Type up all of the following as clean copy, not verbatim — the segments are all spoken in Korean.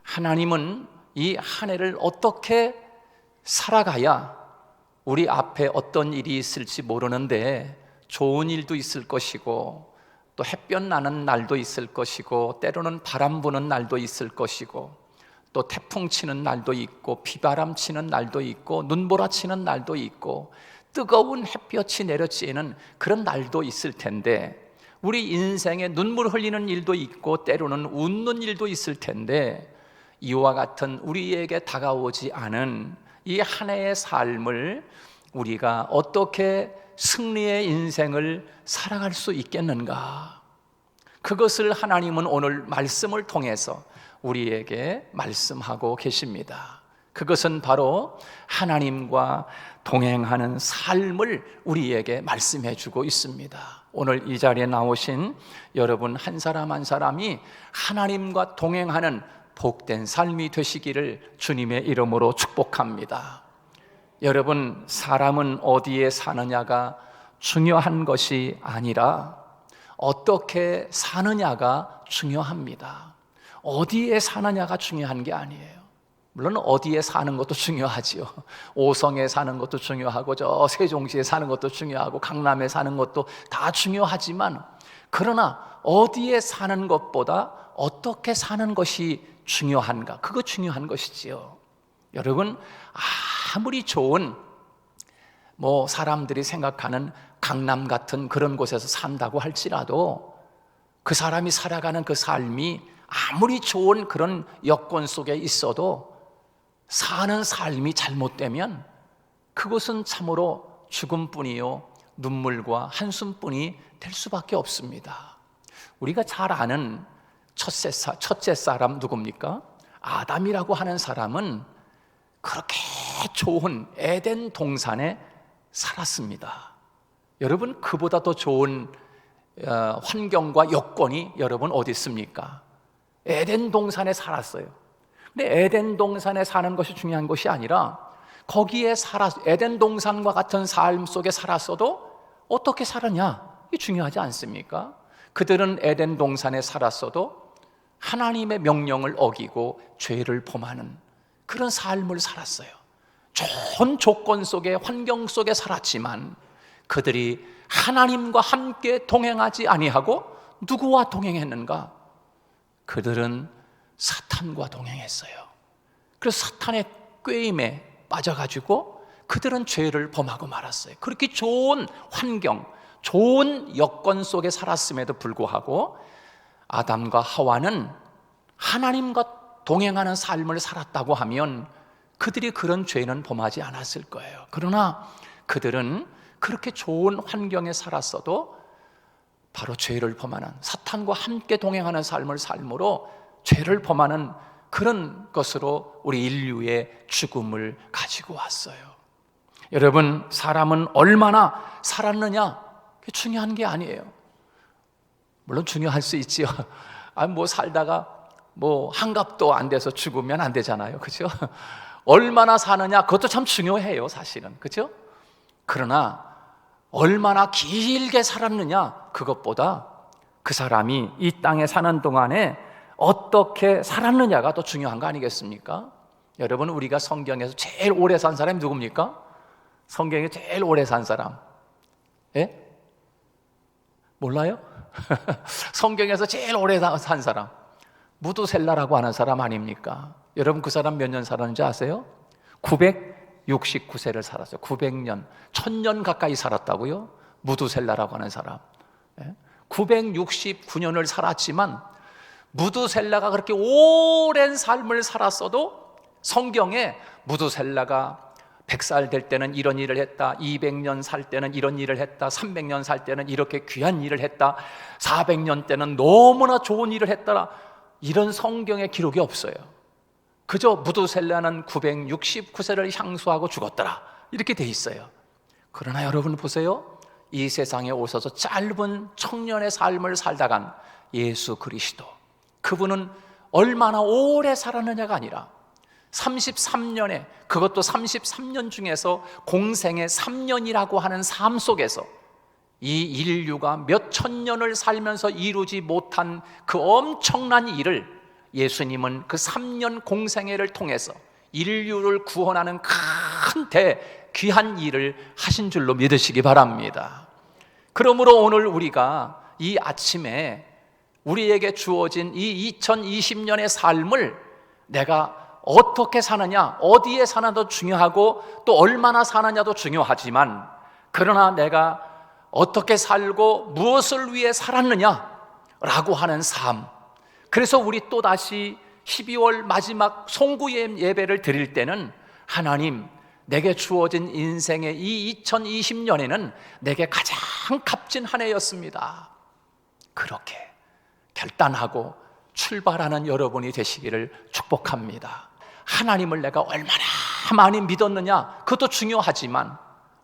하나님은 이 한 해를 어떻게 살아가야 우리 앞에 어떤 일이 있을지 모르는데 좋은 일도 있을 것이고 또 햇볕 나는 날도 있을 것이고 때로는 바람 부는 날도 있을 것이고 또 태풍 치는 날도 있고 비바람 치는 날도 있고 눈보라 치는 날도 있고 뜨거운 햇볕이 내려쬐는 그런 날도 있을 텐데 우리 인생에 눈물 흘리는 일도 있고 때로는 웃는 일도 있을 텐데 이와 같은 우리에게 다가오지 않은 이 한 해의 삶을 우리가 어떻게 승리의 인생을 살아갈 수 있겠는가? 그것을 하나님은 오늘 말씀을 통해서 우리에게 말씀하고 계십니다. 그것은 바로 하나님과 동행하는 삶을 우리에게 말씀해 주고 있습니다. 오늘 이 자리에 나오신 여러분 한 사람 한 사람이 하나님과 동행하는 복된 삶이 되시기를 주님의 이름으로 축복합니다. 여러분, 사람은 어디에 사느냐가 중요한 것이 아니라 어떻게 사느냐가 중요합니다. 어디에 사느냐가 중요한 게 아니에요. 물론 어디에 사는 것도 중요하지요. 오성에 사는 것도 중요하고 저 세종시에 사는 것도 중요하고 강남에 사는 것도 다 중요하지만 그러나 어디에 사는 것보다 어떻게 사는 것이 중요한가? 그거 중요한 것이지요. 여러분, 아무리 좋은 사람들이 생각하는 강남 같은 그런 곳에서 산다고 할지라도 그 사람이 살아가는 그 삶이 아무리 좋은 그런 여건 속에 있어도 사는 삶이 잘못되면 그것은 참으로 죽음뿐이요 눈물과 한숨뿐이 될 수밖에 없습니다. 우리가 잘 아는 첫째 사람 누굽니까? 아담이라고 하는 사람은 그렇게 좋은 에덴 동산에 살았습니다. 여러분, 그보다 더 좋은 환경과 여건이 여러분 어디 있습니까? 에덴 동산에 살았어요. 근데 에덴 동산에 사는 것이 중요한 것이 아니라 거기에 에덴 동산과 같은 삶 속에 살았어도 어떻게 살았냐? 이게 중요하지 않습니까? 그들은 에덴 동산에 살았어도 하나님의 명령을 어기고 죄를 범하는 그런 삶을 살았어요. 좋은 조건 속에 환경 속에 살았지만 그들이 하나님과 함께 동행하지 아니하고 누구와 동행했는가? 그들은 사탄과 동행했어요. 그래서 사탄의 꾀임에 빠져가지고 그들은 죄를 범하고 말았어요. 그렇게 좋은 환경, 좋은 여건 속에 살았음에도 불구하고 아담과 하와는 하나님과 동행하는 삶을 살았다고 하면 그들이 그런 죄는 범하지 않았을 거예요. 그러나 그들은 그렇게 좋은 환경에 살았어도 바로 죄를 범하는, 사탄과 함께 동행하는 삶을 삶으로 죄를 범하는 그런 것으로 우리 인류의 죽음을 가지고 왔어요. 여러분, 사람은 얼마나 살았느냐 그게 중요한 게 아니에요. 물론 중요할 수 있지요. 살다가 한갑도 안 돼서 죽으면 안 되잖아요. 그죠? 얼마나 사느냐 그것도 참 중요해요, 사실은. 그죠? 그러나 얼마나 길게 살았느냐 그것보다 그 사람이 이 땅에 사는 동안에 어떻게 살았느냐가 더 중요한 거 아니겠습니까? 여러분, 우리가 성경에서 제일 오래 산 사람이 누굽니까? 성경에 제일 오래 산 사람. 예? 몰라요? 성경에서 제일 오래 산 사람 무두셀라라고 하는 사람 아닙니까? 여러분, 그 사람 몇 년 살았는지 아세요? 969세를 살았어요. 900년, 1000년 가까이 살았다고요? 무두셀라라고 하는 사람 969년을 살았지만 무두셀라가 그렇게 오랜 삶을 살았어도 성경에 무두셀라가 100살 될 때는 이런 일을 했다, 200년 살 때는 이런 일을 했다, 300년 살 때는 이렇게 귀한 일을 했다, 400년 때는 너무나 좋은 일을 했다, 이런 성경의 기록이 없어요. 그저 무두셀라는 969세를 향수하고 죽었더라 이렇게 돼 있어요. 그러나 여러분 보세요. 이 세상에 오셔서 짧은 청년의 삶을 살다간 예수 그리스도, 그분은 얼마나 오래 살았느냐가 아니라 33년에, 그것도 33년 중에서 공생의 3년이라고 하는 삶 속에서 이 인류가 몇 천 년을 살면서 이루지 못한 그 엄청난 일을 예수님은 그 3년 공생애를 통해서 인류를 구원하는 큰 귀한 일을 하신 줄로 믿으시기 바랍니다. 그러므로 오늘 우리가 이 아침에 우리에게 주어진 이 2020년의 삶을 내가 어떻게 사느냐, 어디에 사느냐도 중요하고 또 얼마나 사느냐도 중요하지만, 그러나 내가 어떻게 살고 무엇을 위해 살았느냐라고 하는 삶, 그래서 우리 또다시 12월 마지막 송구 예배를 드릴 때는 하나님, 내게 주어진 인생의 이 2020년에는 내게 가장 값진 한 해였습니다, 그렇게 결단하고 출발하는 여러분이 되시기를 축복합니다. 하나님을 내가 얼마나 많이 믿었느냐, 그것도 중요하지만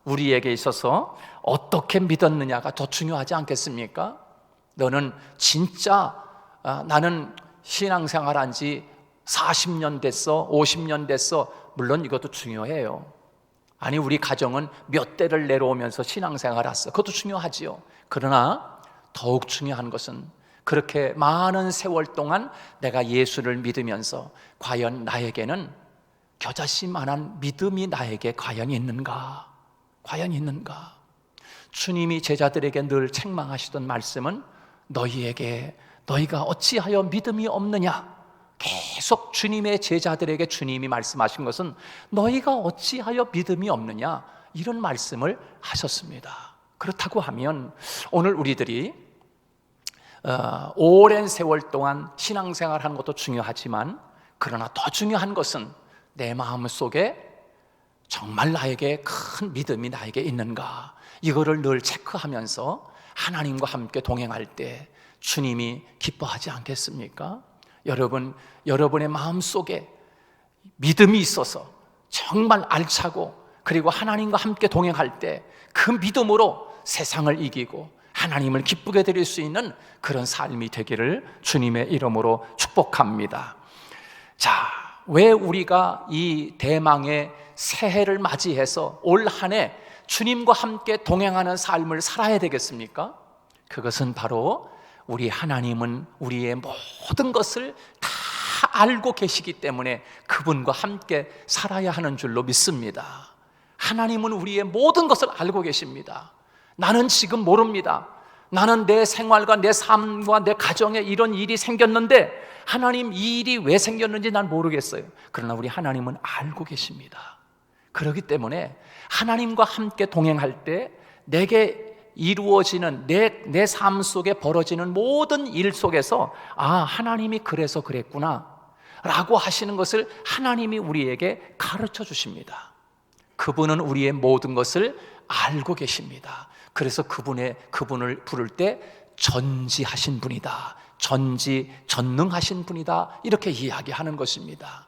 우리에게 있어서 어떻게 믿었느냐가 더 중요하지 않겠습니까? 너는 진짜 나는 신앙생활한 지 40년 됐어, 50년 됐어, 물론 이것도 중요해요. 아니, 우리 가정은 몇 대를 내려오면서 신앙생활 했어, 그것도 중요하지요. 그러나 더욱 중요한 것은 그렇게 많은 세월 동안 내가 예수를 믿으면서 과연 나에게는 겨자씨만한 믿음이 나에게 과연 있는가? 과연 있는가? 주님이 제자들에게 늘 책망하시던 말씀은 너희가 어찌하여 믿음이 없느냐? 계속 주님의 제자들에게 주님이 말씀하신 것은 너희가 어찌하여 믿음이 없느냐? 이런 말씀을 하셨습니다. 그렇다고 하면 오늘 우리들이 오랜 세월 동안 신앙생활하는 것도 중요하지만, 그러나 더 중요한 것은 내 마음속에 정말 나에게 큰 믿음이 나에게 있는가, 이거를 늘 체크하면서 하나님과 함께 동행할 때 주님이 기뻐하지 않겠습니까? 여러분의 마음속에 믿음이 있어서 정말 알차고, 그리고 하나님과 함께 동행할 때 그 믿음으로 세상을 이기고 하나님을 기쁘게 드릴 수 있는 그런 삶이 되기를 주님의 이름으로 축복합니다. 자, 왜 우리가 이 대망의 새해를 맞이해서 올 한 해 주님과 함께 동행하는 삶을 살아야 되겠습니까? 그것은 바로 우리 하나님은 우리의 모든 것을 다 알고 계시기 때문에 그분과 함께 살아야 하는 줄로 믿습니다. 하나님은 우리의 모든 것을 알고 계십니다. 나는 지금 모릅니다. 나는 내 생활과 내 삶과 내 가정에 이런 일이 생겼는데 하나님, 이 일이 왜 생겼는지 난 모르겠어요. 그러나 우리 하나님은 알고 계십니다. 그렇기 때문에 하나님과 함께 동행할 때 내게 이루어지는 내 삶 속에 벌어지는 모든 일 속에서 하나님이 그래서 그랬구나 라고 하시는 것을 하나님이 우리에게 가르쳐 주십니다. 그분은 우리의 모든 것을 알고 계십니다. 그래서 그분을 부를 때 전지하신 분이다, 전능하신 분이다, 이렇게 이야기하는 것입니다.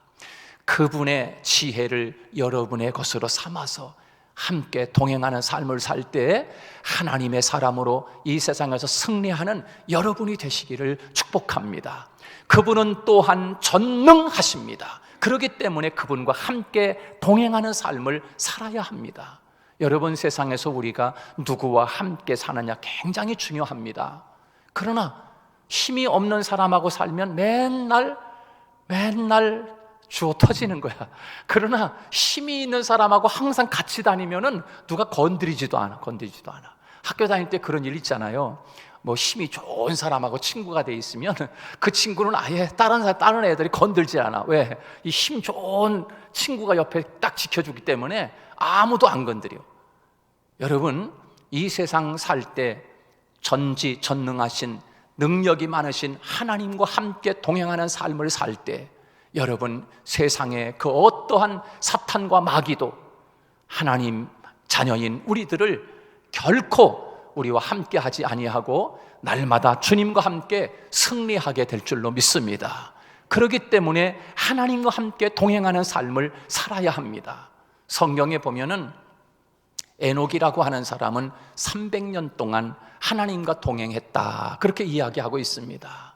그분의 지혜를 여러분의 것으로 삼아서 함께 동행하는 삶을 살 때 하나님의 사람으로 이 세상에서 승리하는 여러분이 되시기를 축복합니다. 그분은 또한 전능하십니다. 그렇기 때문에 그분과 함께 동행하는 삶을 살아야 합니다. 여러분, 세상에서 우리가 누구와 함께 사느냐 굉장히 중요합니다. 그러나 힘이 없는 사람하고 살면 맨날 주워 터지는 거야. 그러나 힘이 있는 사람하고 항상 같이 다니면은 누가 건드리지도 않아. 학교 다닐 때 그런 일 있잖아요. 뭐 힘이 좋은 사람하고 친구가 돼 있으면 그 친구는 아예 다른 애들이 건들지 않아. 왜? 이 힘 좋은 친구가 옆에 딱 지켜주기 때문에 아무도 안 건드려. 여러분, 이 세상 살 때 전능하신, 능력이 많으신 하나님과 함께 동행하는 삶을 살 때 여러분, 세상의 그 어떠한 사탄과 마귀도 하나님 자녀인 우리들을 결코 우리와 함께 하지 아니하고 날마다 주님과 함께 승리하게 될 줄로 믿습니다. 그렇기 때문에 하나님과 함께 동행하는 삶을 살아야 합니다. 성경에 보면은 에녹이라고 하는 사람은 300년 동안 하나님과 동행했다, 그렇게 이야기하고 있습니다.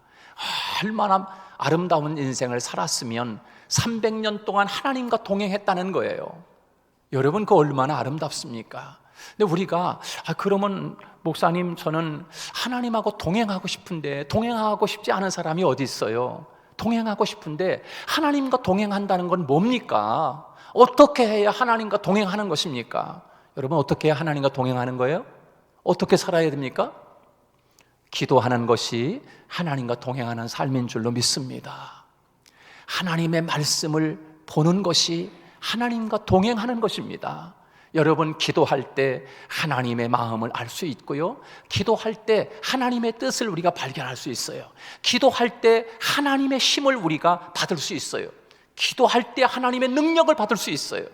얼마나 아름다운 인생을 살았으면 300년 동안 하나님과 동행했다는 거예요. 여러분, 그 얼마나 아름답습니까? 근데 우리가 그러면 목사님, 저는 하나님하고 동행하고 싶은데 동행하고 싶지 않은 사람이 어디 있어요? 동행하고 싶은데 하나님과 동행한다는 건 뭡니까? 어떻게 해야 하나님과 동행하는 것입니까? 여러분, 어떻게 해야 하나님과 동행하는 거예요? 어떻게 살아야 됩니까? 기도하는 것이 하나님과 동행하는 삶인 줄로 믿습니다. 하나님의 말씀을 보는 것이 하나님과 동행하는 것입니다. 여러분, 기도할 때 하나님의 마음을 알 수 있고요, 기도할 때 하나님의 뜻을 우리가 발견할 수 있어요. 기도할 때 하나님의 힘을 우리가 받을 수 있어요. 기도할 때 하나님의 능력을 받을 수 있어요.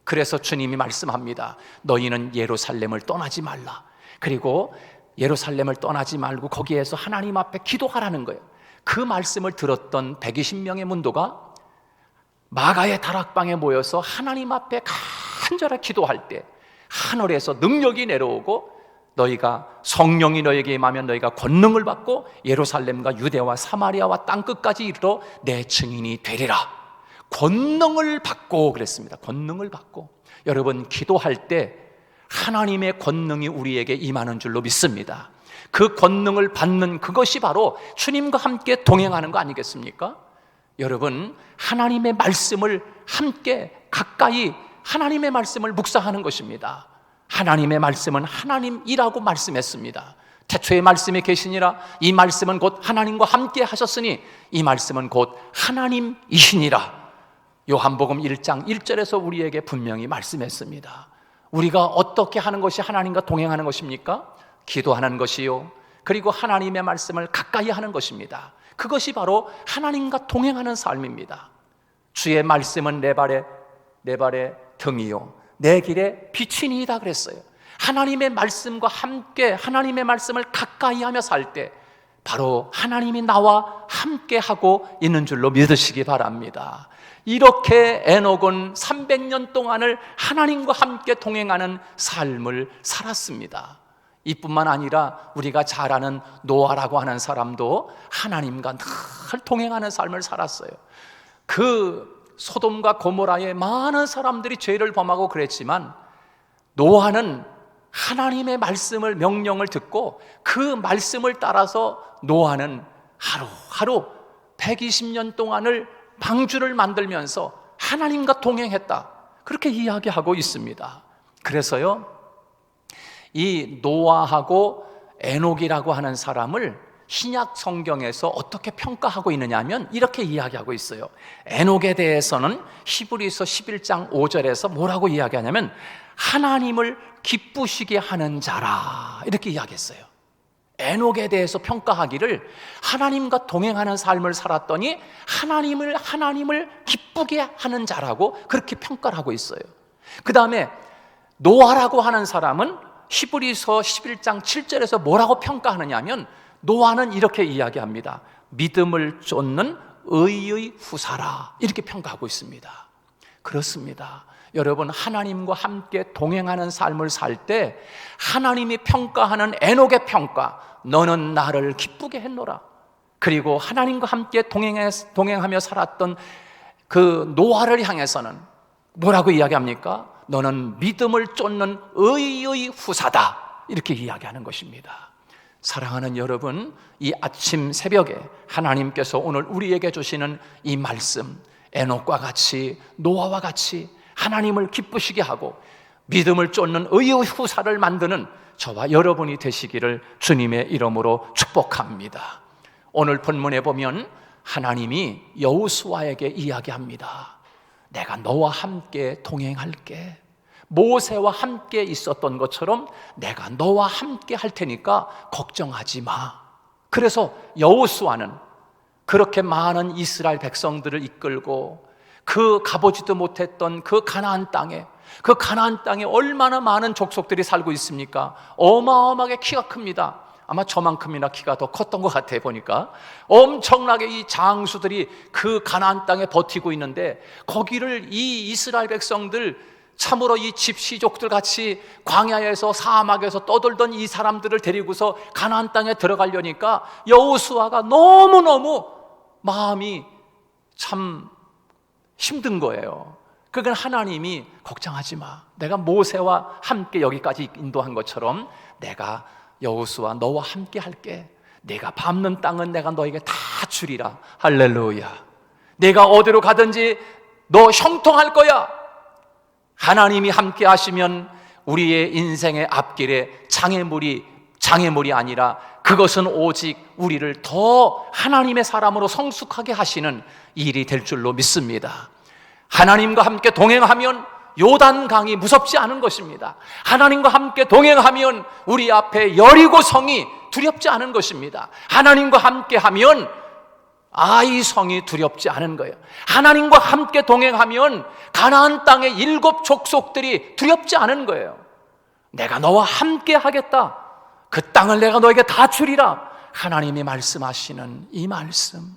그래서 주님이 말씀합니다. 너희는 예루살렘을 떠나지 말라. 그리고 예루살렘을 떠나지 말고 거기에서 하나님 앞에 기도하라는 거예요. 그 말씀을 들었던 120명의 문도가 마가의 다락방에 모여서 하나님 앞에 간절히 기도할 때 하늘에서 능력이 내려오고, 너희가 성령이 너에게 임하면 너희가 권능을 받고 예루살렘과 유대와 사마리아와 땅끝까지 이르러 내 증인이 되리라. 권능을 받고 그랬습니다. 권능을 받고. 여러분, 기도할 때 하나님의 권능이 우리에게 임하는 줄로 믿습니다. 그 권능을 받는 그것이 바로 주님과 함께 동행하는 거 아니겠습니까? 여러분, 하나님의 말씀을 함께 가까이 하나님의 말씀을 묵상하는 것입니다. 하나님의 말씀은 하나님이라고 말씀했습니다. 태초에 말씀이 계시니라. 이 말씀은 곧 하나님과 함께 하셨으니 이 말씀은 곧 하나님이시니라. 요한복음 1장 1절에서 우리에게 분명히 말씀했습니다. 우리가 어떻게 하는 것이 하나님과 동행하는 것입니까? 기도하는 것이요, 그리고 하나님의 말씀을 가까이 하는 것입니다. 그것이 바로 하나님과 동행하는 삶입니다. 주의 말씀은 내 발의 등이요 내 길의 빛이니이다 그랬어요. 하나님의 말씀과 함께 하나님의 말씀을 가까이 하며 살 때 바로 하나님이 나와 함께 하고 있는 줄로 믿으시기 바랍니다. 이렇게 에녹은 300년 동안을 하나님과 함께 동행하는 삶을 살았습니다. 이뿐만 아니라 우리가 잘 아는 노아라고 하는 사람도 하나님과 늘 동행하는 삶을 살았어요. 그 소돔과 고모라의 많은 사람들이 죄를 범하고 그랬지만 노아는 하나님의 말씀을, 명령을 듣고 그 말씀을 따라서 노아는 하루하루 120년 동안을 방주를 만들면서 하나님과 동행했다, 그렇게 이야기하고 있습니다. 그래서요, 이 노아하고 에녹이라고 하는 사람을 신약 성경에서 어떻게 평가하고 있느냐 하면 이렇게 이야기하고 있어요. 에녹에 대해서는 히브리서 11장 5절에서 뭐라고 이야기하냐면 하나님을 기쁘시게 하는 자라, 이렇게 이야기했어요. 에녹에 대해서 평가하기를 하나님과 동행하는 삶을 살았더니 하나님을 기쁘게 하는 자라고 그렇게 평가를 하고 있어요. 그 다음에 노아라고 하는 사람은 히브리서 11장 7절에서 뭐라고 평가하느냐 하면 노아는 이렇게 이야기합니다. 믿음을 쫓는 의의 후사라, 이렇게 평가하고 있습니다. 그렇습니다. 여러분, 하나님과 함께 동행하는 삶을 살 때 하나님이 평가하는 에녹의 평가, 너는 나를 기쁘게 했노라. 그리고 하나님과 함께 동행하며 살았던 그 노아를 향해서는 뭐라고 이야기합니까? 너는 믿음을 쫓는 의의 후사다, 이렇게 이야기하는 것입니다. 사랑하는 여러분, 이 아침 새벽에 하나님께서 오늘 우리에게 주시는 이 말씀, 에녹과 같이 노아와 같이 하나님을 기쁘시게 하고 믿음을 쫓는 의의 후사를 만드는 저와 여러분이 되시기를 주님의 이름으로 축복합니다. 오늘 본문에 보면 하나님이 여호수아에게 이야기합니다. 내가 너와 함께 동행할게. 모세와 함께 있었던 것처럼 내가 너와 함께 할 테니까 걱정하지 마. 그래서 여호수아는 그렇게 많은 이스라엘 백성들을 이끌고 그 가보지도 못했던 그 가나안 땅에 얼마나 많은 족속들이 살고 있습니까? 어마어마하게 키가 큽니다. 아마 저만큼이나 키가 더 컸던 것 같아요. 보니까 엄청나게 이 장수들이 그 가나안 땅에 버티고 있는데, 거기를 이 이스라엘 백성들, 참으로 이 집시족들 같이 광야에서 사막에서 떠돌던 이 사람들을 데리고서 가나안 땅에 들어가려니까 여호수아가 너무너무 마음이 참 힘든 거예요. 그건 하나님이 걱정하지 마. 내가 모세와 함께 여기까지 인도한 것처럼 내가 여호수아 너와 함께 할게. 내가 밟는 땅은 내가 너에게 다 주리라. 할렐루야. 내가 어디로 가든지 너 형통할 거야. 하나님이 함께 하시면 우리의 인생의 앞길에 장애물이 아니라 그것은 오직 우리를 더 하나님의 사람으로 성숙하게 하시는 일이 될 줄로 믿습니다. 하나님과 함께 동행하면 요단강이 무섭지 않은 것입니다. 하나님과 함께 동행하면 우리 앞에 여리고성이 두렵지 않은 것입니다. 하나님과 함께하면 아이 성이 두렵지 않은 거예요. 하나님과 함께 동행하면 가나안 땅의 7 족속들이 두렵지 않은 거예요. 내가 너와 함께 하겠다. 그 땅을 내가 너에게 다 주리라. 하나님이 말씀하시는 이 말씀,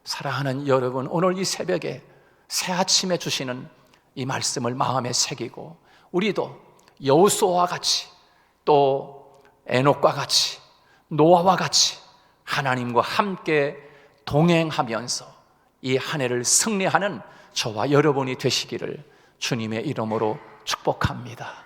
사랑하는 여러분, 오늘 이 새벽에 새 아침에 주시는 이 말씀을 마음에 새기고 우리도 여호수아와 같이 또 에녹과 같이 노아와 같이 하나님과 함께 동행하면서 이 한 해를 승리하는 저와 여러분이 되시기를 주님의 이름으로 축복합니다.